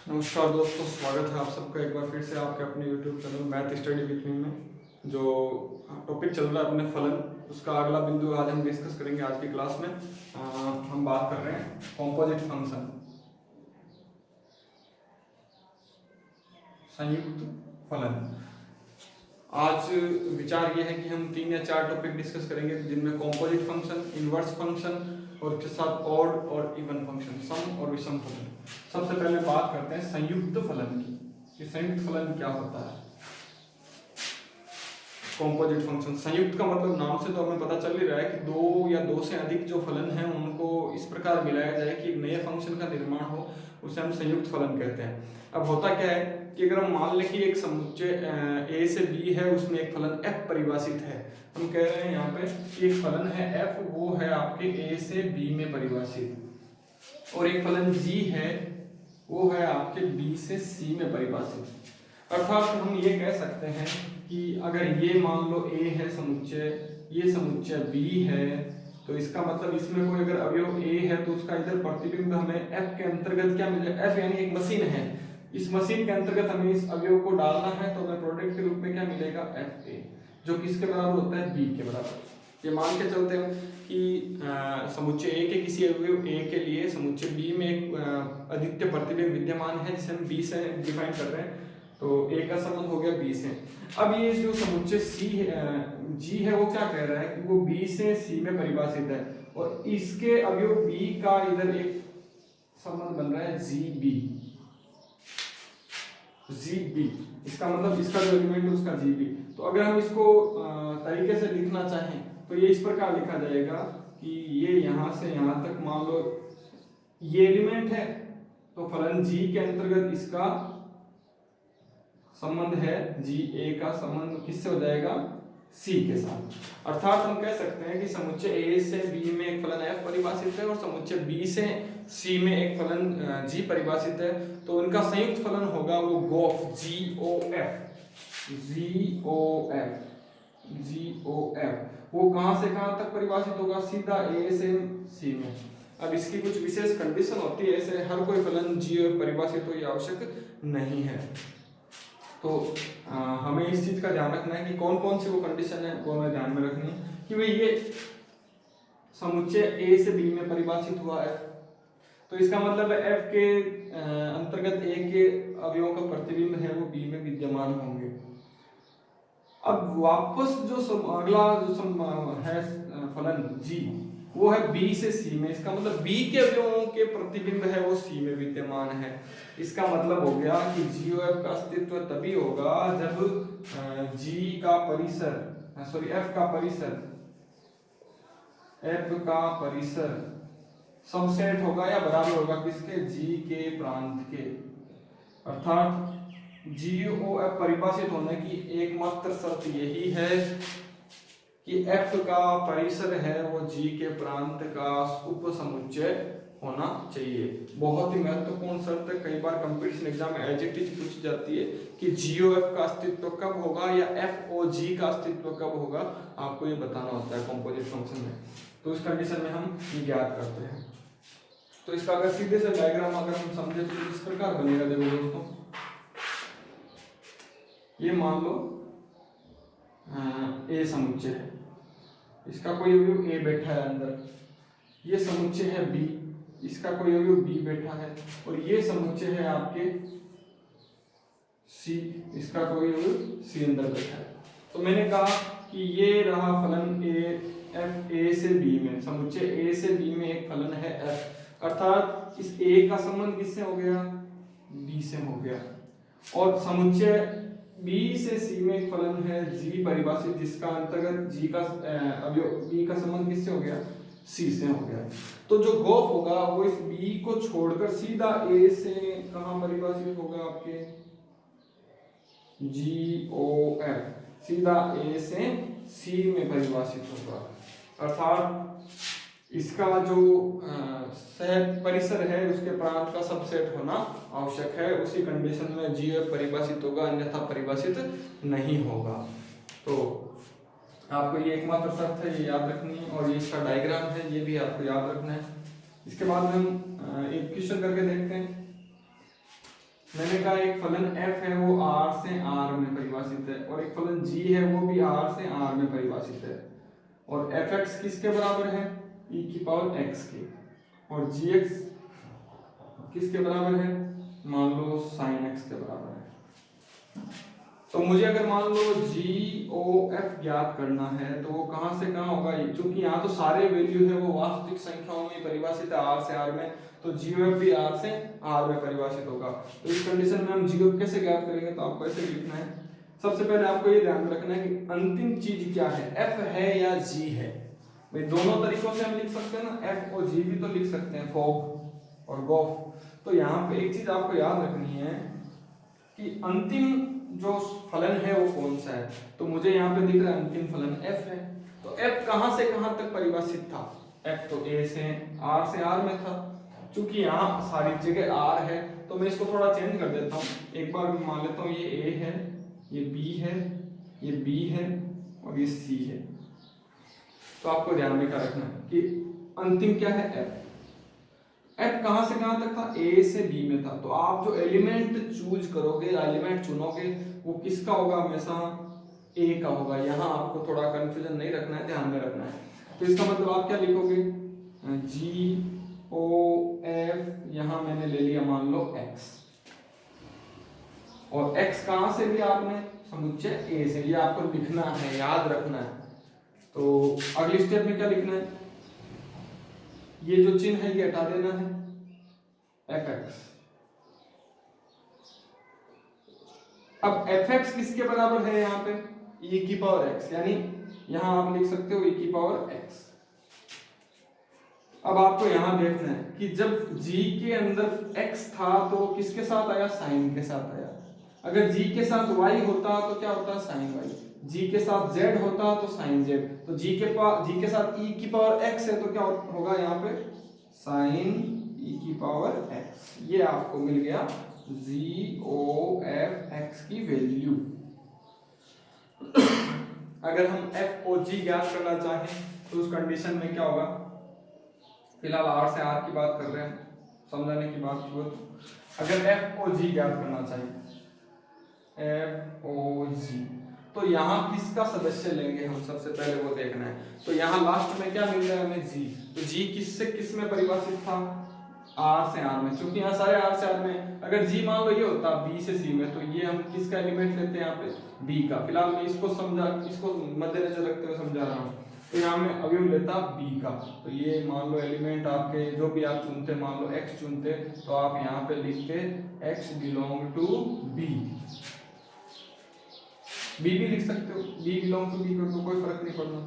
नमस्कार दोस्तों, स्वागत है आप सबका एक बार फिर से आपके अपने YouTube channel math study with me में। जो टॉपिक चल रहा है अपने फलन, उसका अगला बिंदु आज हम डिस्कस करेंगे आज की क्लास में। हम बात कर रहे हैं कॉम्पोजिट फंक्शन, संयुक्त फलन। आज विचार ये है कि हम 3 या 4 टॉपिक डिस्कस करेंगे जिनमें कॉम्पोजिट फंक्शन, इनवर्स फंक्शन और उसके साथ ऑड और इवन फंक्शन, सम और विषम फलन। सबसे पहले बात करते हैं संयुक्त फलन की कि संयुक्त फलन क्या होता है। कॉम्पोजिट फंक्शन, संयुक्त का मतलब नाम से तो हमें पता चल ही रहा है कि दो या दो से अधिक जो फलन हैं उनको इस प्रकार मिलाया जाए कि एक नए फंक्शन का निर्माण हो, उसे हम संयुक्त फलन कहते हैं। अब होता क्या है कि अगर हम मान लें कि एक समुच्चय a से b है, उसमें एक फलन f परिभाषित है। हम कह रहे हैं यहाँ पे कि एक फलन है f, वो है आपके a से b में परिभाषित, और एक फलन g है वो है आपके b से c में परिभाषित। अर्थात हम ये कह सकते हैं कि अगर ये मान लो a है समुच्चय, ये समुच्चय b है, तो इसका मतलब इसमें कोई अगर अवयव a है तो उसका इधर प्रतिबिंब हमें f के अंतर्गत क्या मिलेगा। f यानी एक मशीन है, इस मशीन के अंतर्गत हमें इस अवयव को डालना है, तो हमें प्रोडक्ट के रूप में क्या मिलेगा, fa, जो किसके बराबर होता है, b के बराबर। ये मान के चलते हैं कि समुच्चय a के किसी अवयव a के लिए समुच्चय b में एक अद्वितीय प्रतिबिंब विद्यमान है, जिसे हम b से डिफाइन कर रहे हैं, तो a का संबंध हो गया b से। अब ये जो समुच्चय g है वो क्या कह रहा है कि वो b से c में परिभाषित है, और इसके अवयव b का इधर एक संबंध बन रहा है gb। इसका मतलब इसका जो एलिमेंट है उसका gb। तो अगर हम इसको तरीके से लिखना चाहें तो ये इस प्रकार लिखा जाएगा कि ये यहाँ से यहाँ तक मान लो ये एलिमेंट है, तो फलन g के अंतर्गत इसका संबंध है, ga का संबंध किससे हो जाएगा, c के साथ। अर्थात हम कह सकते हैं कि समुच्चय a से b में एक फलन f परिभाषित है और समुच्चय b से c में एक फलन g परिभाषित है, तो उनका संयुक्त फलन होगा वो गोफ, GOF। वो कहां से कहां तक परिभाषित होगा, सीधा a से c में। अब इसकी कुछ विशेष कंडीशन होती है, ऐसे हर कोई फलन GOF परिभाषित हो ये आवश्यक नहीं है। तो हमें इस चीज का ध्यान रखना है कि कौन कौन सी वो कंडीशन है, वो हमें ध्यान में रखनी है कि भाई ये समुच्चय a से b में परिभाषित हुआ है, तो इसका मतलब है f के अंतर्गत a के अवयवों का प्रतिबिंब है वो b में विद्यमान होंगे। अब वापस जो अगला जो है फलन g, वो है b से c में, इसका मतलब b के अवयवों के प्रतिबिंब है वो c में विद्यमान है। इसका मतलब हो गया कि GOF का अस्तित्व तभी होगा जब f का परिसर सबसेट होगा या बराबर होगा किसके, g के प्रांत के। अर्थात GOF परिभाषित होने की एकमात्र शर्त यही है कि f का परिसर है वो g के प्रांत का उपसमुच्चय होना चाहिए। बहुत ही महत्वपूर्ण शर्त है, कई बार कंपटीशन एग्जाम में एज इट इज पूछी जाती है कि GOF का अस्तित्व कब होगा या FOG का अस्तित्व कब होगा, आपको ये बताना होता है कॉम्पोजिट फंक्शन में। तो इस कंडीशन में हम ये ज्ञात करते हैं। तो इसका अगर सीधे से डायग्राम अगर हम समझे तो इस प्रकार बनेगा। देखो दोस्तों, ये मान लो A समुच्चय है, इसका कोई अवयव A बैठा है अंदर, ये समुच्चय है B, इसका कोई अवयव B बैठा है, और ये समुच्चय है आपके C, इसका कोई अवयव C अंदर बैठा है। तो मैंने कहा कि ये रहा फलन A से B में, समुच्चय A से B में एक फलन है F, अर्थात इस A का संबंध किससे हो गया, B से हो गया, और समुच्चय B से C में एक फलन है G परिभाषित, जिसका अंतर्गत G का अवयव B का संबंध किससे हो गया, C से हो गया। तो जो गोफ होगा वो इस B को छोड़कर सीधा A से कहां परिभाषित होगा, आपके GOF, सीधा A से C में परिभाषित होगा। अर्थात इसका जो परिसर है उसके प्रांत का सबसेट होना आवश्यक है, उसी कंडीशन में GOF परिभाषित होगा, अन्यथा परिभाषित नहीं होगा। तो आपको ये एकमात्र शर्त है, ये याद रखनी है, और ये इसका डायग्राम है, ये भी आपको याद रखना है। इसके बाद हम एक क्वेश्चन करके देखते हैं। मैंने कहा एक फलन f है वो r से r में परिभाषित है और एक फलन g है वो भी r से r में परिभाषित है और fx किसके बराबर है e की पावर x के और gx किसके बराबर है मान लो sin x के बराबर है। तो मुझे अगर मान लो GOF ज्ञात करना है तो वो कहाँ से कहाँ होगा, क्योंकि यहाँ तो सारे वैल्यू है वो वास्तविक संख्याओं में परिभाषित है r से r में, तो GOF भी r से r में परिभाषित होगा। तो इस कंडीशन में हम GOF कैसे ज्ञात करेंगे, तो आपको ऐसे लिखना है। सबसे पहले आपको ये ध्यान रखना है कि अंतिम चीज क्या है, f है या g है। भाई दोनों तरीकों से हम लिख सकते हैं ना, f और g भी तो लिख सकते हैं, फॉग और गॉफ। तो यहाँ पे एक चीज आपको याद रखनी है कि अंतिम जो फलन है वो कौन सा है। तो मुझे यहाँ पे दिख रहा है अंतिम फलन f है, तो f कहाँ से कहाँ तक परिभाषित था, f तो a से r में था। चूंकि यहाँ सारी जगह r है तो मैं इसको थोड़ा चेंज कर देता हूँ। एक बार मान लेता हूँ ये a है, ये b है, ये b है और ये c है। तो आपको ध्यान में क्या रखना है कि अंतिम क्या है f कहां से कहां तक था, a से b में था। तो आप जो एलिमेंट चूज करोगे, एलिमेंट चुनोगे, वो किसका होगा, हमेशा a का होगा। यहाँ आपको थोड़ा कंफ्यूजन नहीं रखना है, ध्यान में रखना है। तो इसका मतलब आप क्या लिखोगे, GOF, यहाँ मैंने ले लिया मान लो x, और x कहां से लिया आपने, समुच्चय a से। ये आपको लिखना है, याद रखना है। तो अगली स्टेप में क्या लिखना है, ये जो चिन्ह है ये हटा देना है, fx। अब fx किसके बराबर है यहाँ पे, e की पावर x, यानी यहाँ आप लिख सकते हो e की पावर x। अब आपको यहाँ देखना है कि जब g के अंदर x था तो किसके साथ आया, साइन के साथ आया। अगर g के साथ y होता तो क्या होता, साइन y। g के साथ z होता तो साइन z। तो g के साथ e की पावर x है तो क्या होगा यहाँ पे, साइन e की पावर x। ये आपको मिल गया GOF x की वैल्यू। अगर हम f और g ज्ञात करना चाहें तो उस कंडीशन में क्या होगा, फिलहाल r से r की बात कर रहे हैं, समझाने की बात हुआ। तो अगर f और g ज्ञात करना चाहिए, f और g, तो यहाँ किसका सदस्य लेंगे हम, सबसे पहले वो देखना है। तो यहाँ लास्ट में क्या मिल रहा है हमें, g। तो g किस से किस में परिभाषित था, r से r में। क्योंकि यहाँ सारे r से r में, अगर g मान लो ये होता b से c में, तो ये हम किसका एलिमेंट लेते हैं यहाँ पे, b का। फिलहाल मैं इसको मद्देनजर रखते हुए समझा रहा हूँ। तो यहाँ मैं अवयव लेता b का, तो ये मान लो एलिमेंट आपके जो भी आप चुनते, मान लो x चुनते, तो आप यहाँ पे लिखते x belong to b। b भी लिख सकते हो, b बिलोंग टू b, को कोई फर्क नहीं पड़ना।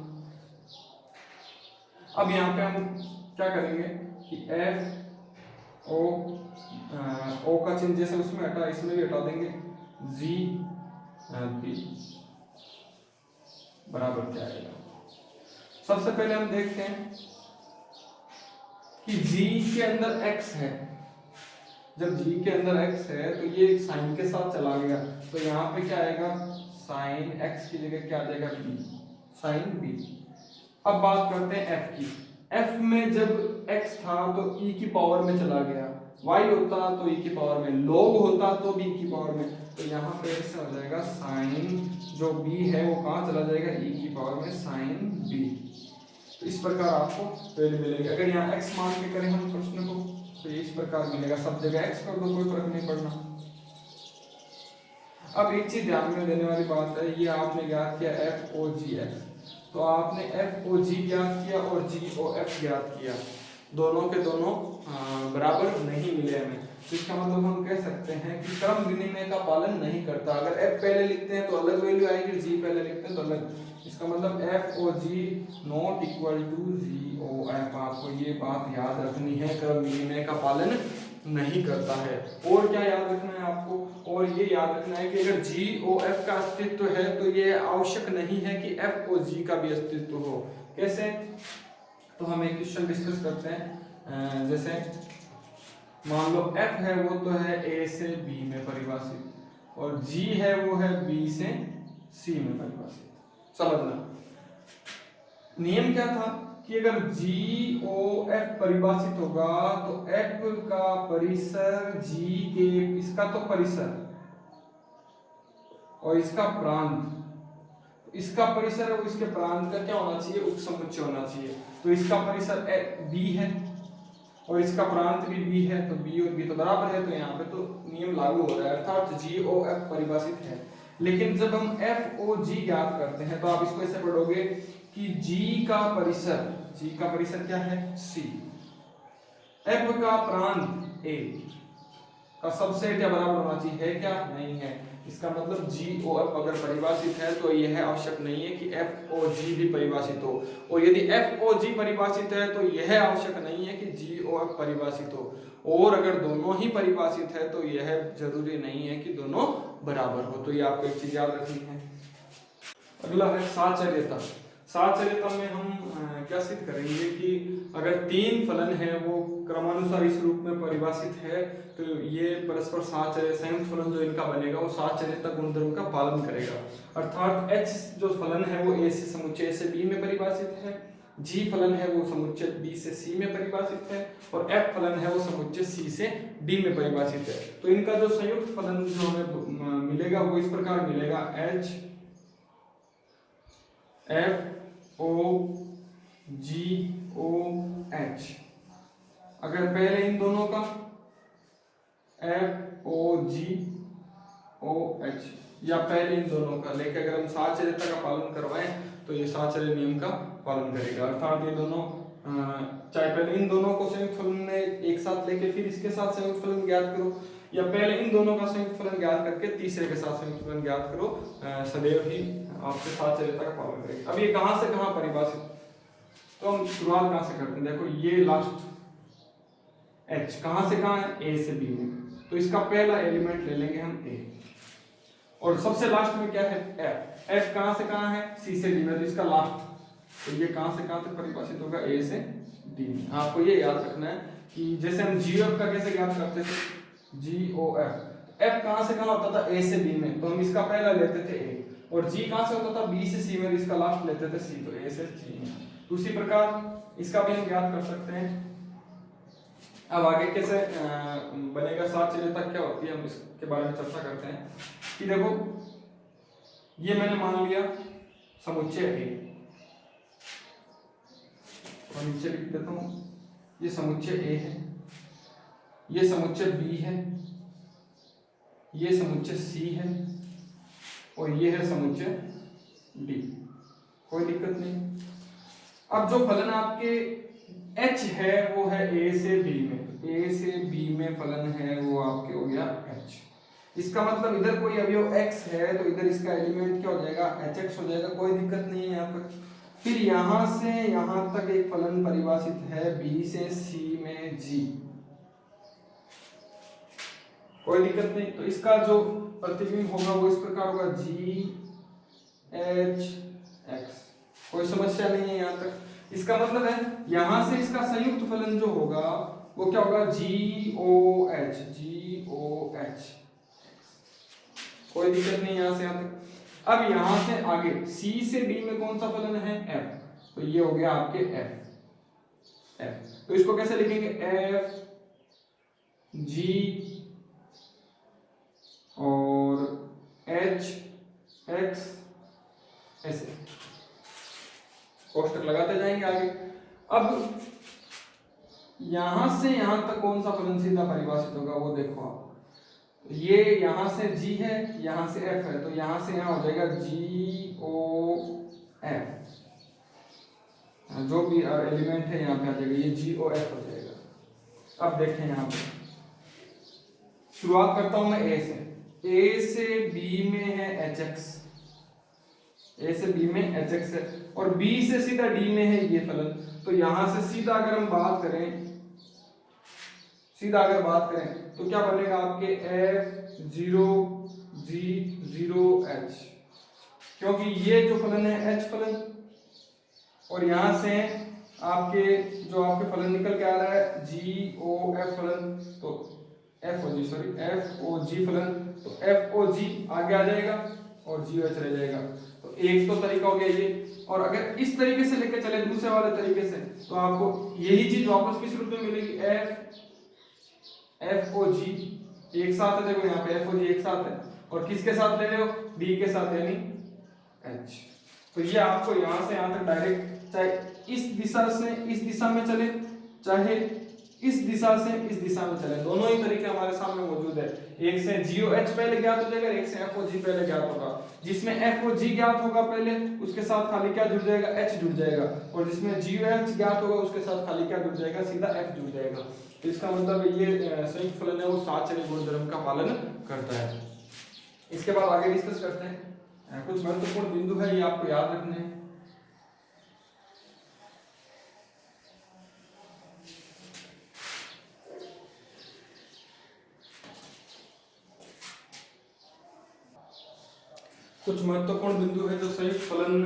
अब यहाँ पे हम क्या करेंगे कि f o का चिन्ह जैसे उसमें हटा, इसमें भी हटा देंगे, g b बराबर क्या आएगा। सबसे पहले हम देखते हैं कि g के अंदर x है। जब g के अंदर x है तो ये साइन के साथ चला गया, तो यहाँ पे क्या आएगा, साइन x की जगह क्या आ जाएगा, b, साइन b। अब बात करते हैं f की। f में जब x था तो e की पावर में चला गया, y होता तो e की पावर में, log होता तो b की पावर में। तो यहाँ पे ऐसा हो जाएगा, साइन जो b है वो कहाँ चला जाएगा, e की पावर में, साइन b। तो इस प्रकार आपको वैल्यू मिलेगी। अगर यहाँ x मान के करें हम प्रश्न को, तो इस प्रकार मिलेगा, सब जगह x कर दो, कोई फर्क नहीं पड़ना। अब एक चीज ध्यान में देने वाली बात है, ये आपने ज्ञात किया f o g x, तो आपने f o g ज्ञात किया और g o f ज्ञात किया, दोनों के दोनों बराबर नहीं मिले हमें। तो इसका मतलब हम कह सकते हैं कि क्रम विनिमय का पालन नहीं करता। अगर f पहले लिखते हैं तो अलग वैल्यू आएगी, g पहले लिखते हैं तो अलग। इसका मतलब f o g not equal to g o f। आपको ये बात याद रखनी है, क्रम विनिमय का पालन नहीं करता है। और क्या याद रखना है आपको, और ये याद रखना है कि अगर g o f का अस्तित्व है तो ये आवश्यक नहीं है कि f o g का भी अस्तित्व हो। कैसे, तो हम एक क्वेश्चन डिस्कस करते हैं। जैसे मान लो f है वो तो है a से b में परिभाषित, और g है वो है b से c में परिभाषित। समझना नियम क्या था कि अगर जी ओ एफ परिभाषित होगा तो एफ का परिसर जी के, इसका तो परिसर और इसका प्रांत, इसका परिसर है वो इसके प्रांत का क्या होना चाहिए, उपसमुच्चय होना चाहिए। तो इसका परिसर बी है और इसका प्रांत भी बी है, तो बी और बी तो बराबर है, तो यहाँ पे तो नियम लागू हो रहा है, अर्थात जी ओ एफ परिभाषित है। लेकिन जब हम एफ ओ जी ज्ञात करते हैं तो आप इसको ऐसे पढ़ोगे कि जी का परिसर, जी का परिसर क्या है, सी, एफ का प्रांत ए का सबसेट या बराबर होना चाहिए, है क्या, नहीं है। इसका मतलब जी ओ एफ अगर परिभाषित है तो यह आवश्यक नहीं है कि एफ ओ जी भी परिभाषित हो, और यदि एफ ओ जी परिभाषित है तो यह आवश्यक नहीं है कि जी ओ एफ परिभाषित हो, और अगर दोनों ही परिभाषित है तो यह जरूरी नहीं है कि दोनों बराबर हो। तो ये आपको एक चीज याद रखनी है। अगला है साचर्यता। साचर्यता में हम क्या सिद्ध करेंगे कि अगर तीन फलन है वो क्रमानुसार इस रूप में परिभाषित है तो ये परस्पर साचर्य संयुक्त फलन जो इनका बनेगा वो साचर्यता गुणधर्म का पालन करेगा। अर्थात h जो फलन है वो a से समुच्चय से b में परिभाषित है, g फलन है वो समुच्चय b से c में परिभाषित है, और f फलन है वो समुच्चय c से d में परिभाषित है। तो इनका जो संयुक्त फलन जो हमें मिलेगा वो इस प्रकार मिलेगा, h एफ ओ जी ओ एच। अगर पहले इन दोनों का एफ ओ जी ओ एच, या पहले इन दोनों का लेके अगर हम साचर्यता का पालन करवाएं तो ये साचर्य नियम का पालन करेगा। अर्थात ये दोनों चाहे पहले इन दोनों को संयुक्त फलन में एक साथ लेके फिर इसके साथ संयुक्त फलन ज्ञात करो, या पहले इन दोनों का संयुक्त फलन ज्ञात करके तीसरे के साथ संयुक्त फलन ज्ञात करो, सदैव ही आपके साचर्यता का पालन करेगा। अब ये कहां से कहां परिभाषित, तो हम शुरुआत कहां से करते हैं, देखो ये लास्ट h कहां से कहां है, a से b में, तो इसका पहला एलिमेंट ले लेंगे हम a, और सबसे लास्ट में क्या है f, f कहां से कहां है, c से d में, तो इसका लास्ट, तो ये कहां से कहां तक परिभाषित होगा, a से d में। आपको ये याद रखना है कि जैसे हम GOF का कैसे ज्ञात करते थे, GOF, f कहां से कहां होता था, a से b में, तो हम इसका पहला लेते थे a, और g कहां से होता था, b से c में, इसका लास्ट लेते थे c, तो a से c में। उसी प्रकार इसका भी हम ज्ञात कर सकते हैं। अब आगे कैसे बनेगा साचर्यता क्या होती है, हम इसके बारे में चर्चा करते हैं। कि देखो ये मैंने मान लिया समुच्चय A, और नीचे लिख देता हूं, ये समुच्चय A है, ये समुच्चय B है, ये समुच्चय C है, और ये है समुच्चय D, कोई दिक्कत नहीं। अब जो फलन आपके h है वो है a से b में, a से b में फलन है वो आपके हो गया h। इसका मतलब इधर कोई अवयव x है तो इधर इसका एलिमेंट क्या हो जाएगा, hx हो जाएगा, कोई दिक्कत नहीं है यहाँ तक। फिर यहां से यहां तक एक फलन परिभाषित है b से c में g, कोई दिक्कत नहीं। तो इसका जो प्रतिबिंब होगा वो इस प्रकार होगा g h x, कोई समस्या नहीं है यहाँ तक। इसका मतलब है यहां से इसका संयुक्त फलन जो होगा वो क्या होगा, GOH, GOH, कोई दिक्कत नहीं यहां से यहां तक। अब यहां से आगे C से D में कौन सा फलन है, F, तो ये हो गया आपके F। तो इसको कैसे लिखेंगे, F G और H X, ऐसे कोष्टक लगाते जाएंगे आगे। अब यहां से यहां तक कौन सा फलन सीधा परिभाषित होगा वो देखो आप, ये यहां से G है, यहां से F है, तो यहां से यहां हो जाएगा GOF, जो भी एलिमेंट है यहां पे आ जाएगा, ये GOF हो जाएगा। अब देखें यहां पे शुरुआत करता हूं मैं A से B में है HX, A से B में HX है, और B से सीधा D में है ये फलन। तो यहां से सीधा अगर हम बात करें, सीधा अगर बात करें तो क्या बनेगा आपके F0G0H, क्योंकि ये जो फलन है H फलन, और यहां से आपके जो आपके फलन निकल के आ रहा है GOF फलन, तो FOG फलन, तो FOG आगे आ जाएगा और GOH रह जाएगा। तो एक तो तरीका हो गया ये, और अगर इस तरीके से लेके चले दूसरे वाले तरीके से तो आपको यही चीज वापस किस रूप में मिलेगी, एफ ओ जी एक साथ है, देखो यहाँ पे एफ ओ जी एक साथ है और किसके साथ ले रहे हो, डी के साथ यानी एच। तो ये आपको यहाँ से यहाँ तक डायरेक्ट चाहे इस दिशा से इस दिशा में चले चाहे इस दिशा से इस दिशा में चले, दोनों ही तरीके हमारे सामने मौजूद है। एक से GOH पहले ज्ञात हो जाएगा, एक से FOG पहले ज्ञात होगा। जिसमें FOG ज्ञात होगा पहले उसके साथ खाली क्या जुड़ जाएगा, H जुड़ जाएगा, और जिसमें GOH ज्ञात होगा उसके साथ खाली क्या जुड़ जाएगा, सीधा F जुड़ जाएगा। तो इसका मतलब ये संयुक्त फलन है वो साहचर्य गुणधर्म का पालन करता है। इसके बाद आगे डिस्कस करते हैं, कुछ महत्वपूर्ण बिंदु है ये आपको याद रखने हैं। कुछ महत्वपूर्ण बिंदु है जो संयुक्त फलन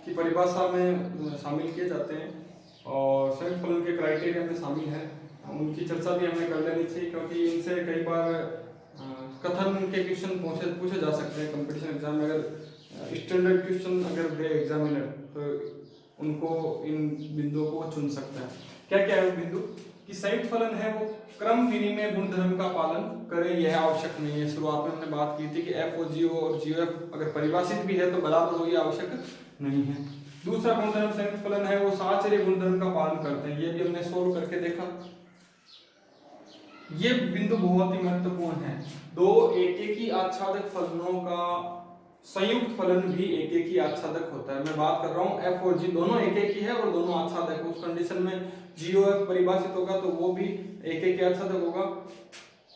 की परिभाषा में शामिल किए जाते हैं और संयुक्त फलन के क्राइटेरिया में शामिल है, उनकी चर्चा भी हमें कर लेनी चाहिए क्योंकि इनसे कई बार कथन के क्वेश्चन पूछे जा सकते हैं कंपटीशन एग्जाम में। अगर स्टैंडर्ड क्वेश्चन अगर दे एग्जामिनर तो उनको इन बिंदुओं को चुन सकता है। क्या क्या है बिंदु कि संयुक्त फलन है वो क्रम विनिमय गुणधर्म का पालन करे, यह आवश्यक नहीं है। शुरुआत में हमने बात की थी कि FOGO और GOF अगर परिभाषित भी है तो बराबर हो, ये आवश्यक नहीं है। दूसरा गुणधर्म संयुक्त फलन है वो साहचर्य गुणधर्म का पालन करते हैं, ये भी हमने सोल्व करके देखा। ये बिंदु बहुत ही महत्वपूर्ण है। दो एक ही आच्छादक फलनों का संयुक्त फलन भी एक ही आच्छादक होता है। मैं बात कर रहा हूँ F और G दोनों एक ही है और दोनों आच्छादक है। उस कंडीशन में GOF परिभाषित होगा तो वो भी एक आच्छादक होगा।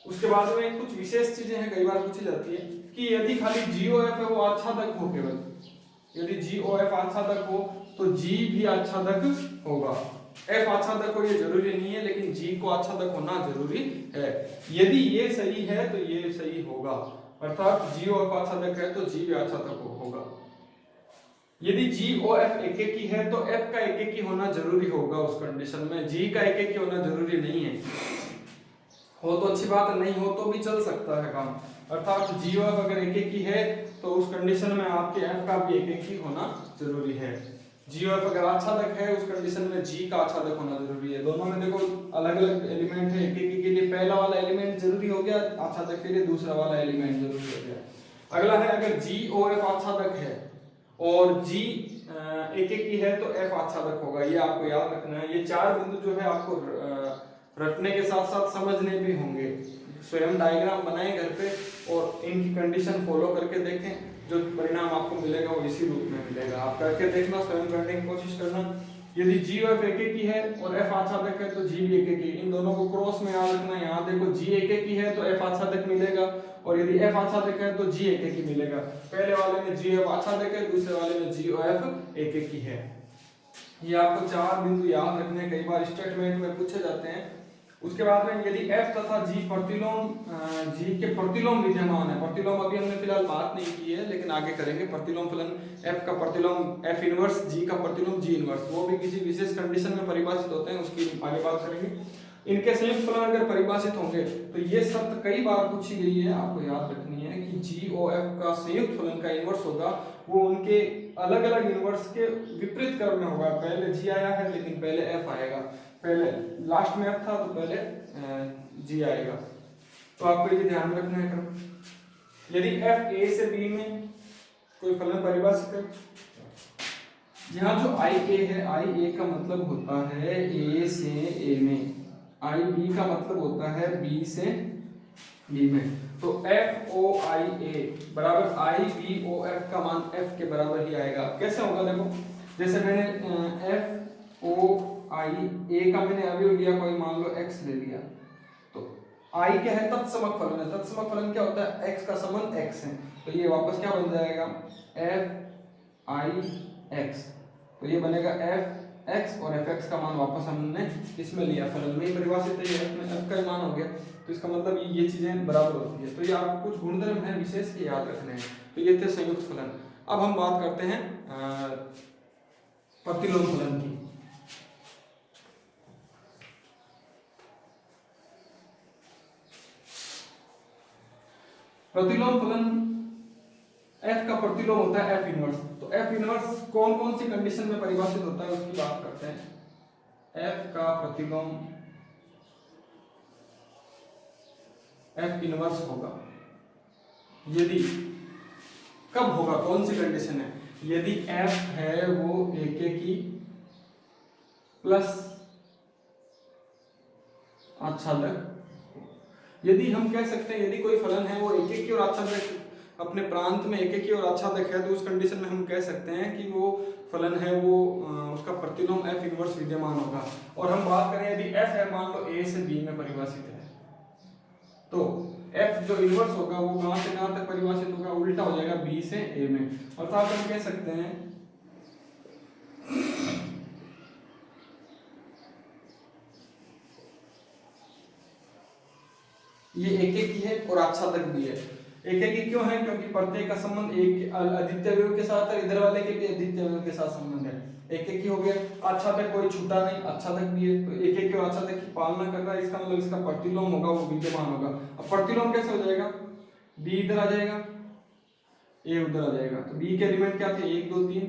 उसके बाद में कुछ विशेष चीजें हैं, कई बार पूछी जाती है कि यदि खाली GOF है वो आच्छादक हो, केवल यदि GOF आच्छादक हो तो G भी आच्छादक होगा। F आच्छादक हो ये जरूरी नहीं है, लेकिन G को आच्छादक होना जरूरी है। यदि ये सही है तो ये सही होगा, अर्थात GOF आच्छादक है तो G भी आच्छादक होगा। यदि GOF एकेकी है तो F का एकेकी होना जरूरी होगा। उस कंडीशन में G का एकेकी होना जरूरी नहीं है, हो तो अच्छी बात, नहीं हो तो भी चल सकता है काम। अर्थात GOF अगर एकेकी है तो उस कंडीशन में आपके F का भी एकेकी होना जरूरी है। GOF अगर आच्छादक है उस कंडीशन में G का आच्छादक होना जरूरी है। दोनों में देखो अलग अलग एलिमेंट है, एकेकी के लिए पहला वाला एलिमेंट जरूरी हो गया, आच्छादक के लिए दूसरा वाला एलिमेंट जरूरी हो गया। अगला है अगर GOF आच्छादक है और G एकेकी है तो F आच्छादक होगा, ये आपको याद रखना है। ये चार बिंदु जो है आपको रटने के साथ साथ समझने भी होंगे। स्वयं डायग्राम बनाएं घर पे और इनकी कंडीशन फॉलो करके देखें, जो परिणाम आपको मिलेगा वो इसी रूप में मिलेगा। आप करके देखना, स्वयं करने की कोशिश करना। यदि GOF एकेकी है और F आच्छादक है तो G भी एकेकी, इन दोनों को क्रॉस में याद रखना। यहाँ देखो G एकेकी है तो F आच्छादक मिलेगा और यदि F आच्छादक है तो G एकेकी मिलेगा। पहले वाले में GOF आच्छादक है, दूसरे वाले में GOF एकेकी है। ये आपको चार बिंदु याद रखने, कई बार स्टेटमेंट में पूछे जाते हैं। उसके बाद में यदि F तथा G प्रतिलोम G के प्रतिलोम विद्यमान है, प्रतिलोम अभी हमने फिलहाल बात नहीं की है लेकिन आगे करेंगे। प्रतिलोम फलन F का प्रतिलोम F इनवर्स, G का प्रतिलोम G इनवर्स, वो भी किसी विशेष कंडीशन में परिभाषित होते हैं, उसकी आगे बात करेंगे। इनके संयुक्त फलन अगर परिभाषित होंगे तो ये शर्त कई बार पूछी गई है, आपको याद रखनी है कि GOF का संयुक्त फलन का इनवर्स होगा वो उनके अलग अलग इनवर्स के विपरीत क्रम में होगा। पहले G आया है लेकिन पहले F आएगा, पहले लास्ट में F था तो पहले G आएगा। तो आपको ये ध्यान रखना है क्रम। यदि F A से B में कोई फलन परिभाषित है, यहाँ जो I A है, I A का मतलब होता है A से A में, I B का मतलब होता है B से B में। तो FOIA बराबर IBOF का मान F के बराबर ही आएगा। कैसे होगा देखो, जैसे मैंने FOIA का मैंने अभी लिया, कोई मान लो X ले लिया, तो I क्या है, तत्समक फलन है। तत्समक फलन क्या होता है, X का संबंध X है, तो ये वापस क्या बन जाएगा FIX, तो ये बनेगा FX और FX का मान वापस हमने इसमें लिया, फलन में ही परिभाषित है, ये F का मान हो गया। तो इसका मतलब ये चीजें बराबर होती है। तो ये आपको कुछ गुणधर्म है विशेष के याद रखने हैं। तो ये थे संयुक्त फलन। अब हम बात करते हैं प्रतिलोम फलन की। प्रतिलोम फलन F का प्रतिलोम होता है F इनवर्स। तो एफ इनवर्स कौन कौन सी कंडीशन में परिभाषित होता है उसकी बात करते हैं। एफ का प्रतिलोम एफ इनवर्स होगा यदि, कब होगा, कौन सी कंडीशन है, यदि एफ है वो एक की प्लस आच्छादक, यदि हम कह सकते हैं यदि कोई फलन है वो एक की और आच्छादक अपने प्रांत में एक की और आच्छादक है, तो उस कंडीशन में हम कह सकते हैं कि वो फलन है वो उसका प्रतिलोम एफ इनवर्स विद्यमान होगा। और हम बात करें यदि एफ है मान लो ए से बी में परिभाषित है, तो एफ जो इनवर्स होगा वो कहां से कहां तक परिभाषित होगा, उल्टा हो जाएगा बी से ए में। अर्थात हम कह सकते हैं ये एक की है और आच्छादक भी है। एक की क्यों है, क्योंकि प्रत्येक का संबंध एक अद्वितीय अवयव के साथ और इधर वाले के भी अद्वितीय अवयव के साथ संबंध है। एक की हो गया, आच्छादक कोई छूटा नहीं, आच्छादक भी है, तो एक की और आच्छादक की पालना कर रहा है, इसका मतलब इसका प्रतिलोम होगा वो विद्यमान होगा। अब प्रतिलोम कैसे हो जाएगा, बी इधर आ जाएगा, ए उधर आ जाएगा, तो बी के एलिमेंट क्या थे 1 2 3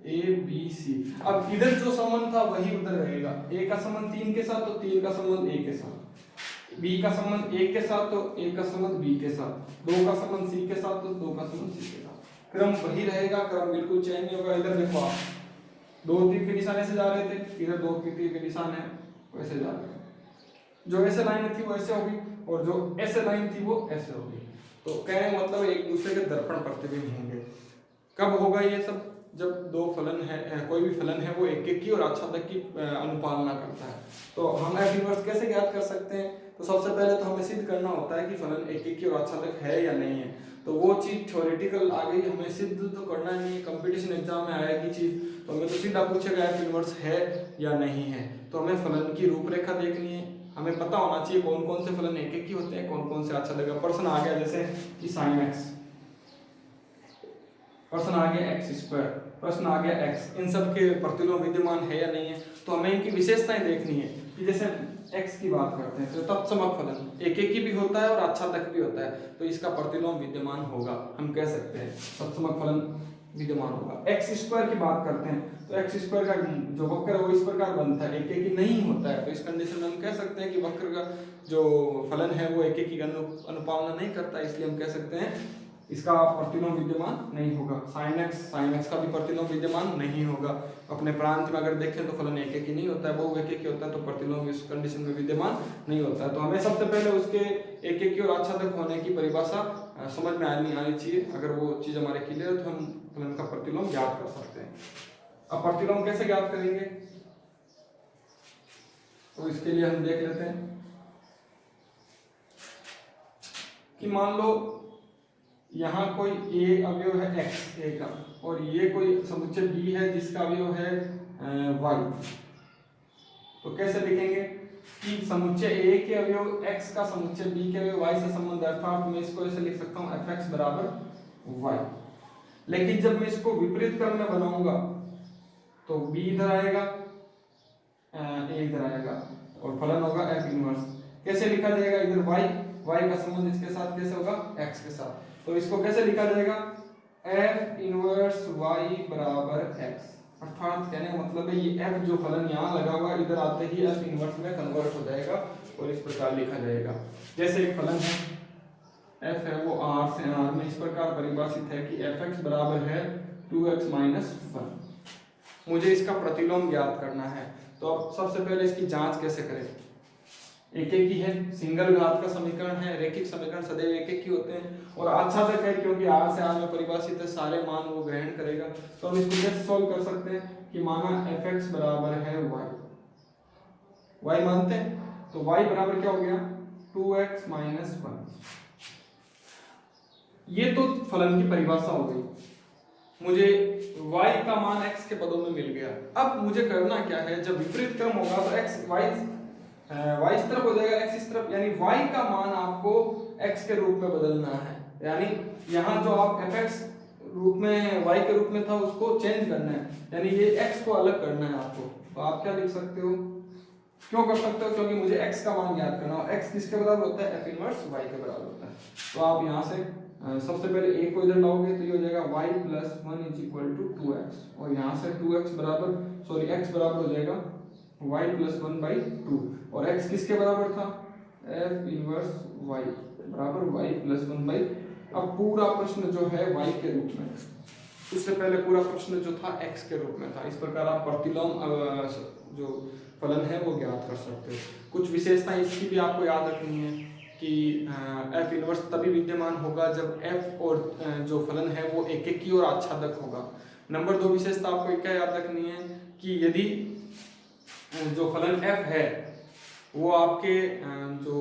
ए बी सी। अब इधर जो संबंध था वही उधर रहेगा, ए का संबंध 3 के साथ तो 3 का संबंध ए के साथ, बी का संबंध 1 के साथ तो 1 का संबंध बी के साथ, 2 का संबंध सी के साथ तो 2 का संबंध सी के साथ। क्रम वही रहेगा, क्रम बिल्कुल चेंज नहीं होगा। इधर देखो आप 2 तीर के निशान ऐसे जा रहे थे, इधर 2 तीर के निशान है वैसे जा रहे हैं, जो ऐसे लाइन थी वो ऐसे होगी और जो ऐसे लाइन थी वो ऐसे होगी। तो कहने मतलब एक दूसरे के दर्पण प्रतिबिंब होंगे। कब होगा ये सब, जब दो फलन है, कोई भी फलन है वो एक की और आच्छादक की अनुपालना करता है। तो हम एफ इनवर्स कैसे ज्ञात कर सकते हैं, तो सबसे पहले तो हमें सिद्ध करना होता है कि फलन एक की और आच्छादक है या नहीं है। तो वो चीज थ्योरेटिकल आ गई, हमें सिद्ध तो करना नहीं है, कंपटीशन एग्जाम में आएगी चीज, तो हमें तो सीधा पूछेगा एफ इनवर्स है या नहीं है। तो हमें फलन की रूपरेखा देखनी है, हमें पता होना चाहिए कौन कौन से फलन एक की होते हैं, कौन कौन से आच्छादक। प्रश्न आ गया जैसे कि साइन एक्स, प्रश्न आ गया एक्स स्क्वायर, प्रश्न आ गया एक्स, इन सब के प्रतिलोम विद्यमान है या नहीं है। तो हमें इनकी विशेषताएं देखनी है कि जैसे एक्स की बात करते हैं तो तत्समक फलन एक की भी होता है और आच्छादक भी होता है, तो इसका प्रतिलोम विद्यमान होगा, हम कह सकते हैं तत्समक फलन विद्यमान होगा। एक्स स्क्वायर की बात करते हैं तो एक्स स्क्वायर का जो वक्र है वो इस प्रकार बनता है, एक की नहीं होता है, तो इस कंडीशन में हम कह सकते हैं कि वक्र का जो फलन है वो एक की अनुपालना नहीं करता, इसलिए हम कह सकते हैं इसका प्रतिलोम विद्यमान नहीं होगा। साइन एक्स का भी प्रतिलोम विद्यमान नहीं होगा। अपने प्रांत में अगर देखें तो फलन एक की नहीं होता है, वो एक की होता है, तो प्रतिलोम इस कंडीशन में विद्यमान नहीं होता है। तो हमें सबसे पहले उसके एक की और आच्छादक होने की परिभाषा समझ में आनी चाहिए। अगर वो चीज हमारे क्लियर है तो हम फलन का प्रतिलोम ज्ञात कर सकते हैं। अब प्रतिलोम कैसे ज्ञात करेंगे, तो इसके लिए हम देख लेते हैं कि मान लो यहाँ कोई ए अवयव है एक्स ए का, और ये कोई समुच्चय बी है जिसका अवयव है वाई। तो कैसे लिखेंगे कि समुच्चय ए के अवयव एक्स का समुच्चय बी के अवयव वाई से संबंध है, अर्थात मैं इसको ऐसे लिख सकता हूँ एफ एक्स बराबर वाई। लेकिन जब मैं इसको विपरीत क्रम में बनाऊंगा तो बी इधर आएगा, ए इधर आएगा, और फलन होगा एफ इनवर्स। कैसे लिखा जाएगा, इधर वाई का संबंध इसके साथ कैसे होगा, एक्स के साथ, तो इसको कैसे लिखा जाएगा एफ इनवर्स वाई बराबर एक्स। अर्थात कहने का मतलब है ये एफ जो फलन यहाँ लगा हुआ इधर आते ही एफ इनवर्स में कन्वर्ट हो जाएगा और इस प्रकार लिखा जाएगा। जैसे एक फलन है एफ है वो आर से आर में इस प्रकार परिभाषित है कि एफ एक्स बराबर है 2x माइनस 1। मुझे इसका प्रतिलोम ज्ञात करना है, तो अब सबसे पहले इसकी जांच कैसे करें। एक ही है, सिंगल घात का समीकरण है, रेखिक समीकरण सदैव एक ही होते हैं, और आच्छादक है क्योंकि आर से आर में परिभाषित है, सारे मान वो ग्रहण करेगा। तो हम इसको कैसे सॉल्व कर सकते हैं कि माना एफ एक्स बराबर है वाई मानते हैं, तो वाई बराबर क्या हो गया 2x माइनस 1। ये तो फलन की परिभाषा हो गई, मुझे y का मान x के पदों में मिल गया। अब मुझे करना क्या है, जब विपरीत क्रम होगा तो x y इस तरफ हो जाएगा, x इस तरफ, यानी y का मान आपको x के रूप में बदलना है। यानी यहाँ जो आप fx रूप में y के रूप में था उसको चेंज करना है, यानी ये x को अलग करना है आपको। तो आप क्या लिख सकते हो, क्यों कर सकते हो, क्योंकि मुझे x का मान ज्ञात करना है, x किसके बराबर होता है, f इनवर्स y के बराबर होता है। तो आप यहाँ से सबसे पहले a को इधर लाओगे तो ये हो जाएगा y plus 1 is equal to 2x, और यहाँ से 2x बराबर x बराबर हो जाएगा y प्लस 1/2, और x किसके बराबर था, f इनवर्स y बराबर y प्लस 1/। अब पूरा प्रश्न जो है y के रूप में, उससे पहले पूरा प्रश्न जो था x के रूप में था। इस प्रकार आप प्रतिलोम जो फलन है वो ज्ञात कर सकते हो। कुछ विशेषताएं इसकी भी आपको याद रखनी है कि f इनवर्स तभी विद्यमान होगा जब f और जो फलन है वो एक की ओर आच्छादक होगा। नंबर 2 विशेषता आपको क्या याद रखनी है कि यदि जो फलन f है वो आपके जो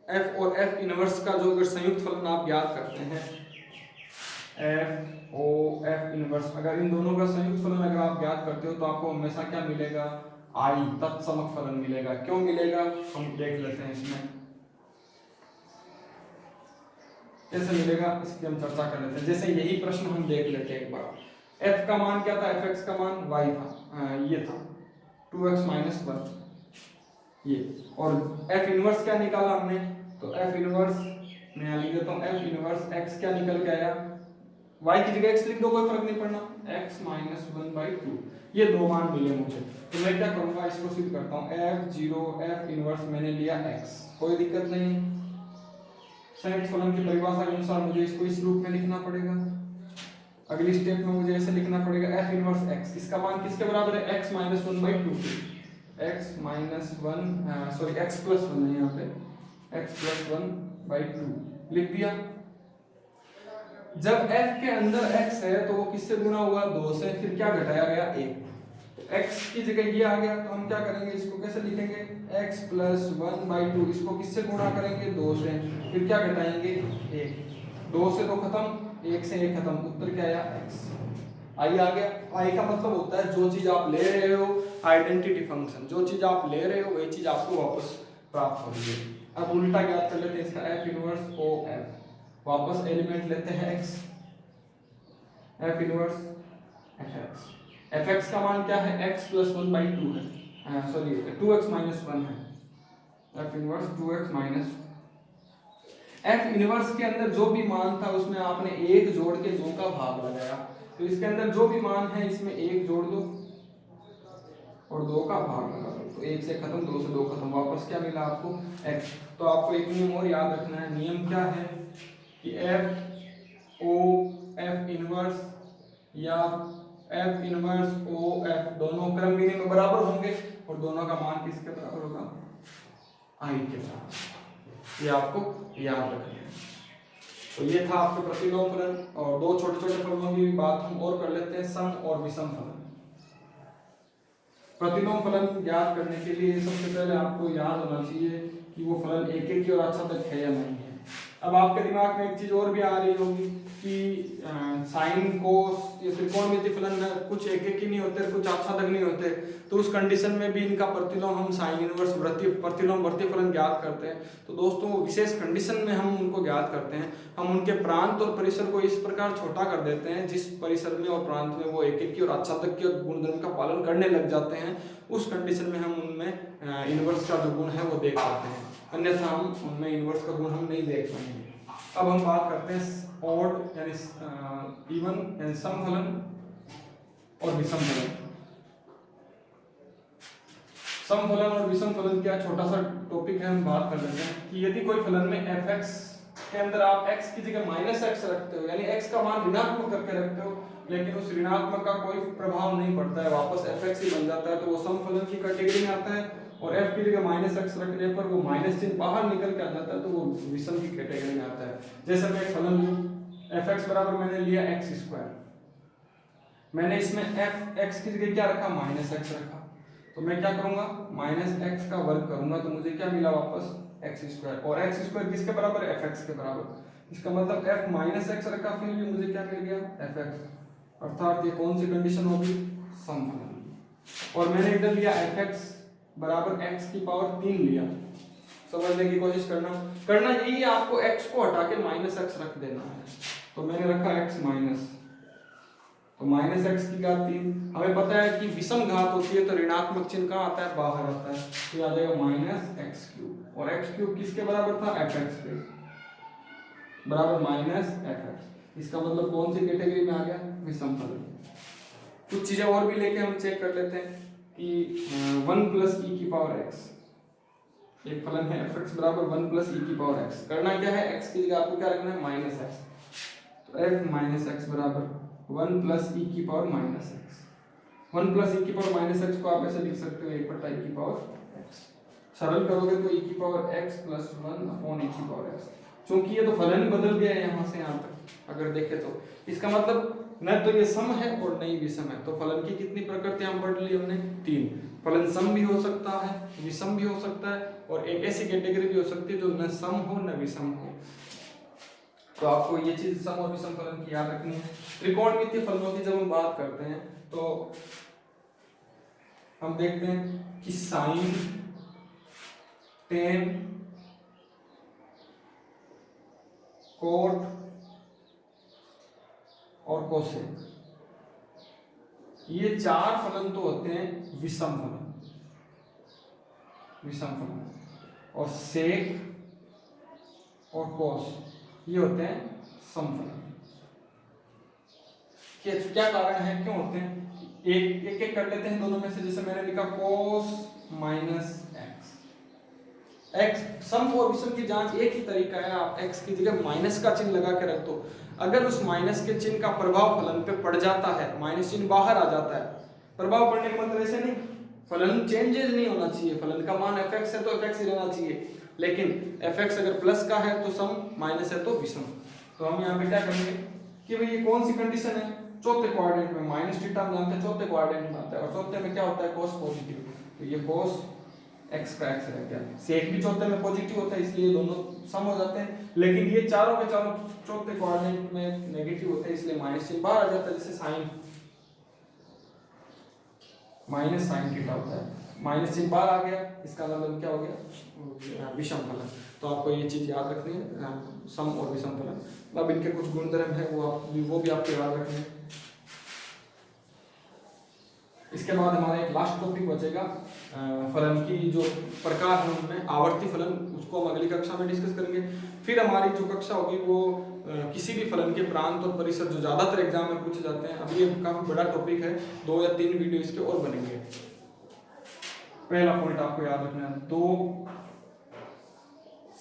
f और f इनवर्स का जो अगर संयुक्त फलन आप ज्ञात करते हैं, f o f इनवर्स, अगर इन दोनों का संयुक्त फलन अगर आप ज्ञात करते हो तो आपको हमेशा क्या मिलेगा, I तत्समक फलन मिलेगा। क्यों मिलेगा हम देख लेते हैं, इसमें कैसे मिलेगा इसकी हम चर्चा कर लेते हैं। जैसे यही प्रश्न हम देख लेते हैं एक बार। f का मान क्या था, fx का मान y था, ये था 2x माइनस 1 ये, और f इनवर्स क्या निकाला हमने, तो f इनवर्स मैं यहाँ लिख देता हूँ, f इनवर्स x क्या निकल के आया, y की जगह x लिख दो कोई फर्क नहीं पड़ना, x माइनस 1/2, ये दो मान मिले मुझे। तो मैं क्या करूंगा, इसको सिद्ध करता हूँ, f0 f इनवर्स मैंने लिया x, कोई दिक्कत नहीं। संयुक्त फलन की परिभाषा के अनुसार मुझे इसको इस रूप में लिखना पड़ेगा। अगली स्टेप में मुझे ऐसे लिखना पड़ेगा, f इनवर्स x, इसका मान किसके बराबर है, x minus 1/2, x minus 1 sorry x plus 1 है यहाँ पे, x प्लस 1/2 लिख दिया। जब f के अंदर x है तो वो किससे गुणा हुआ, 2 से, फिर क्या घटाया गया, 1, तो x की जगह ये आ गया, तो हम क्या करेंगे, इसको कैसे लिखेंगे, x प्लस 1/2, इसको किससे गुणा करेंगे, 2 से, फिर क्या घटाएंगे, 1, 2 से 2 खत्म, 1 से 1 खत्म, उत्तर क्या आया, x। आई आ गया। आई का मतलब होता है जो चीज आप ले रहे हो, आइडेंटिटी फंक्शन, जो चीज आप ले रहे हो वही चीज आपको वापस प्राप्त होगी। अब उल्टा ज्ञात कर लेते हैं इसका, f इनवर्स o f, वापस एलिमेंट लेते हैं x, f inverse fx, fx का मान क्या है, x प्लस 1/2 है, सॉरी 2x माइनस 1 है, f inverse 2x minus, f inverse के अंदर जो भी मान था उसमें आपने 1 जोड़ के 2 का भाग लगाया, तो इसके अंदर जो भी मान है इसमें 1 जोड़ दो और 2 का भाग लगा दो, तो 1 से खत्म, 2 से 2 खत्म, वापस क्या मिला आपको, x। तो आपको एक नियम और याद रखना है, नियम क्या है कि f o f इनवर्स या f इनवर्स o f दोनों क्रम गिनती में बराबर होंगे और दोनों का मान किसके बराबर होगा, I के बराबर। ये आपको याद रखना है। तो ये था आपके प्रतिलोम फलन, और दो छोटे छोटे फलनों की बात हम और कर लेते हैं, सम और विषम फलन। प्रतिलोम फलन ज्ञात करने के लिए सबसे पहले आपको याद होना चाहिए कि वो फलन एक की ओर आच्छादक है या नहीं है। अब आपके दिमाग में एक चीज और भी आ रही होगी कि साइन कोस या त्रिकोणमितीय फलन में कुछ एक ही नहीं होते, कुछ आच्छादक नहीं होते, तो उस कंडीशन में भी इनका प्रतिलोम हम साइन इनवर्स प्रतिलोम वर्ती फलन ज्ञात करते हैं। तो दोस्तों विशेष कंडीशन में हम उनको ज्ञात करते हैं, हम उनके प्रांत और परिसर को इस प्रकार छोटा कर देते हैं जिस परिसर में और प्रांत में वो एक की और आच्छादक के गुणधर्म का पालन करने लग जाते हैं, उस कंडीशन में हम उनमें इनवर्स का जो गुण है वो देख पाते हैं, अन्यथा हम उनमें इनवर्स का गुण हम नहीं देख पाएंगे। अब हम बात करते हैं ऑड यानी इवन यानी सम फलन और विषम फलन। सम फलन और विषम फलन क्या छोटा सा टॉपिक है, हम बात कर लेते हैं कि यदि कोई फलन में fx के अंदर आप x की जगह -x रखते हो, यानी x का मान ऋणात्मक करके रखते हो, लेकिन उस ऋणात्मक का कोई प्रभाव नहीं पड़ता है, वापस fx ही बन जाता है, तो वो सम फलन की कैटेगरी में आता है। और f की जगह -x रखने पर वो माइनस चिन्ह बाहर निकल के आ जाता है, तो वो विषम की कैटेगरी में आता है। जैसे मैं एक फलन लूं, fx बराबर मैंने लिया x², मैंने इसमें fx की जगह क्या रखा, -x रखा, तो मैं क्या करूंगा, -x का वर्ग करूंगा, तो मुझे क्या मिला वापस x², और x² किसके बराबर है, fx के बराबर। इसका मतलब f -x रखा, फिर भी मुझे क्या मिल गया, fx, अर्थात ये कौन सी कंडीशन होगी, सम फलन। और मैंने इधर लिया fx बराबर x की पावर 3 लिया, समझने की कोशिश करना यही है, आपको x को हटा के -x रख देना है। तो मैंने रखा x माइनस, तो -x की घात 3, हमें पता है कि विषम घात होती है तो ऋणात्मक चिन्ह कहाँ आता है, बाहर आता है, तो आ जाएगा -x3, और x3 किसके बराबर था, fx के। बराबर माइनस एफ एक्स। इसका मतलब कौन सी कैटेगरी में आ गया? विषम फलन। कुछ चीजें और भी लेके हम चेक कर लेते हैं कि 1 प्लस ई की पावर एक्स, एक फलन है एफ एक्स बराबर 1 प्लस ई की पावर एक्स। करना क्या है? एक्स की जगह आपको क्या रखना है? Minus x. तो एफ माइनस एक्स बराबर 1 प्लस ई की पावर माइनस एक्स। 1 प्लस ई की पावर माइनस एक्स को आप ऐसे लिख सकते हो 1 बटा ई की पावर एक्स। सरल करोगे तो ई की पावर एक्स प्लस 1 अपॉन ई की पावर एक्स। क्योंकि ये तो फलन ही बदल गया है यहाँ से यहाँ तक अगर देखें तो, इसका मतलब न तो ये सम है और न ही विषम है। तो फलन की कितनी प्रकृतियां पढ़ ली हमने? 3। फलन सम भी हो सकता है, विषम भी हो सकता है, और एक ऐसी कैटेगरी भी हो सकती है जो न सम हो न विषम हो। तो आपको ये चीज सम और विषम फलन की याद रखनी है। त्रिकोणमितीय फलनों की जब हम बात करते हैं तो हम देखते हैं कि साइन, टेन, कोट और कोसेक, ये 4 फलन तो होते हैं विषम फलन, विषम फलन। और सेक और कोस ये होते हैं सम फलन। क्या कारण है, क्यों होते हैं? एक एक एक कर लेते हैं दोनों में से। जैसे मैंने लिखा कोस माइनस एक्स। एक्स सम और विषम की जांच एक ही तरीका है, आप एक्स की जगह माइनस का चिन्ह लगा के रख दो। अगर उस माइनस के चिन्ह का प्रभाव फलन पे पड़ जाता है, माइनस चिन्ह बाहर आ जाता है, प्रभाव पड़ने का मतलब ऐसे नहीं फलन चेंजेस नहीं होना चाहिए, फलन का मान एफ एक्स है तो एफ एक्स ही रहना चाहिए, लेकिन एफ एक्स अगर प्लस का है तो सम, माइनस है तो विषम। तो हम यहाँ पे क्या करेंगे कि भाई ये कौन सी कंडीशन है? चौथे क्वाड्रेंट में माइनस थीटा हम जानते हैं चौथे क्वाड्रेंट में आता है, और चौथे में क्या होता है? कोस पॉजिटिव। तो ये कोस एक्स का एक्स रह गया। सेक भी चौथे में पॉजिटिव होता है इसलिए दोनों सम हो जाते हैं, लेकिन ये चारों के चारों चौथे क्वाड्रेंट में नेगेटिव होते हैं इसलिए माइनस चिन्ह बाहर आ जाता है। जैसे साइन, माइनस साइन थीटा होता है, माइनस चिन्ह बाहर आ गया, इसका मतलब क्या हो गया? विषम फलन। तो आपको ये चीज याद रखनी है, सम और विषम फलन। अब इनके कुछ गुणधर्म है वो भी आपको याद रखने हैं। इसके बाद हमारा एक लास्ट टॉपिक बचेगा फलन की जो प्रकार है उनमें आवर्ती फलन, उसको हम अगली कक्षा में डिस्कस करेंगे। फिर हमारी जो कक्षा होगी वो किसी भी फलन के प्रांत और परिसर जो ज्यादातर एग्जाम में पूछे जाते हैं। अब ये काफी बड़ा टॉपिक है, 2 या 3 वीडियो इसके और बनेंगे। पहला पॉइंट आपको याद रखना है, 2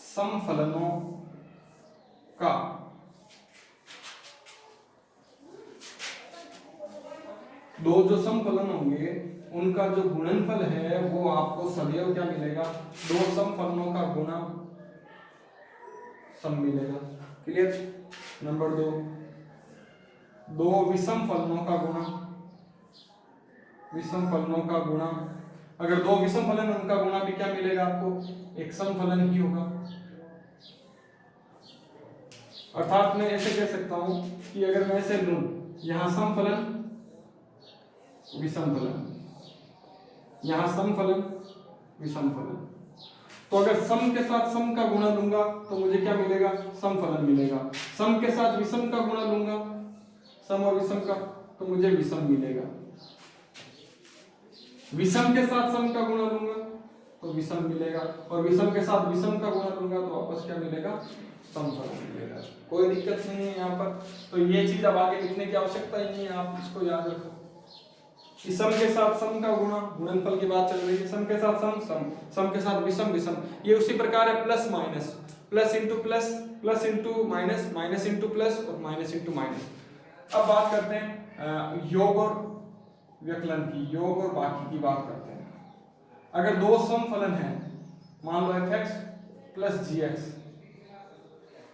समफलनों का दो जो समफलन होंगे उनका जो गुणनफल है वो आपको सदैव क्या मिलेगा? 2 समफलनों का गुणा सम मिलेगा। क्लियर? नंबर 2, 2 विषम फलनों का गुणा, विषम फलनों का गुणा। अगर 2 विषम फलन उनका गुणा भी क्या मिलेगा आपको? एक समफलन ही होगा। अर्थात मैं ऐसे कह सकता हूं कि अगर मैं ऐसे लूं, यहां समफलन विषम फलन, यहां समफलन विषम फलन, तो अगर सम के साथ सम का गुणा लूंगा तो मुझे क्या मिलेगा? समफलन मिलेगा। सम के साथ विषम का गुणा लूंगा, सम और विषम का, तो मुझे विषम मिलेगा। विषम के साथ सम का गुणा लूंगा तो विषम मिलेगा, और विषम के साथ विषम का गुणा लूंगा तो वापस क्या मिलेगा? समफलन मिलेगा। कोई दिक्कत नहीं है यहाँ पर। तो ये चीज अब आगे लिखने की आवश्यकता ही नहीं है, आप इसको याद रखो। सम के साथ सम का गुणा, गुणनफल की बात चल रही है, सम के साथ सम, सम, सम के साथ विषम, विषम। ये उसी प्रकार है plus minus, plus into plus, plus into minus, minus into plus और माइनस इंटू माइनस। अब बात करते हैं योग और व्यकलन की, योग और बाकी की बात करते हैं। अगर 2 समफलन हैं, मान लो fx प्लस gx,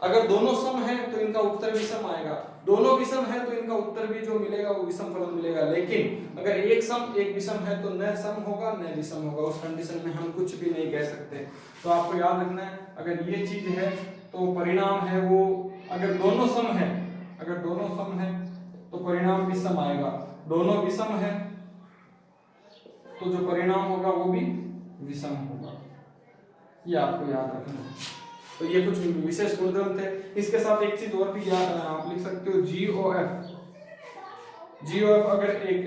अगर दोनों सम है तो इनका उत्तर विषम आएगा, दोनों विषम है तो इनका उत्तर भी जो मिलेगा वो विषम फलन मिलेगा। लेकिन अगर एक सम एक विषम है तो न सम होगा न विषम होगा, उस कंडीशन में हम कुछ भी नहीं कह सकते। तो आपको याद रखना है, अगर ये चीज है तो परिणाम है वो, अगर दोनों सम है, अगर दोनों सम है तो परिणाम विषम आएगा, दोनों विषम है तो जो परिणाम होगा वो भी विषम होगा। ये आपको याद रखना है। तो ये कुछ विशेष गुणधर्म थे। इसके साथ एक चीज और भी आप लिख सकते हो, GOF। GOF अगर एक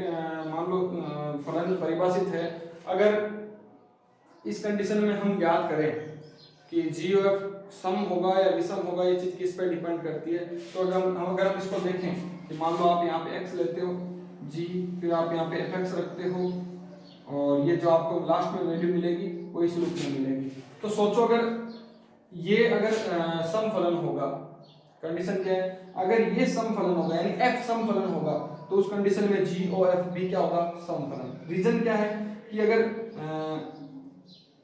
मान लो फलन परिभाषित है, अगर इस कंडीशन में हम ज्ञात करें कि GOF सम होगा या विषम होगा, ये चीज़ किस पे डिपेंड करती है। तो अगर हम इसको देखें कि मान लो आप यहाँ पे x लेते हो g, फिर आप यहाँ पे fx रखते हो, और ये जो आपको लास्ट में वैल्यू मिलेगी वो इस रूप में मिलेगी। तो सोचो अगर सम फलन होगा, कंडीशन क्या है, अगर ये सम फलन होगा यानी f सम फलन होगा, तो उस कंडीशन में g और f भी क्या होगा, सम फलन। रीजन क्या है कि अगर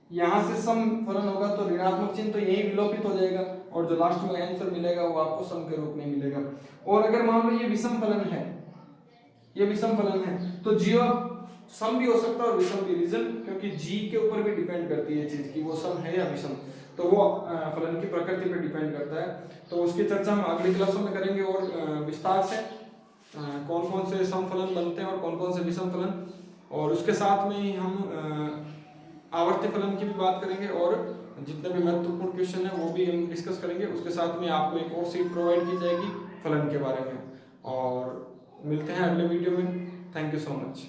यहाँ से सम फलन होगा तो ऋणात्मक चिन्ह तो यही विलोपित हो जाएगा, और जो लास्ट में आंसर मिलेगा वो आपको सम के रूप में मिलेगा। और अगर मान लो ये विषम फलन है, ये विषम फलन है, तो g और सम भी हो सकता है और विषम भी। रीजन क्योंकि g के ऊपर भी डिपेंड करती है चीज कि वो सम है या विषम, तो वो फलन की प्रकृति पर डिपेंड करता है। तो उसकी चर्चा हम अगली क्लासों में करेंगे और विस्तार से, कौन कौन से सम फलन बनते हैं और कौन कौन से विषम फलन, और उसके साथ में ही हम आवर्ती फलन की भी बात करेंगे, और जितने भी महत्वपूर्ण क्वेश्चन है वो भी हम डिस्कस करेंगे। उसके साथ में आपको एक और सीट प्रोवाइड की जाएगी फलन के बारे में, और मिलते हैं अगले वीडियो में। Thank you so much.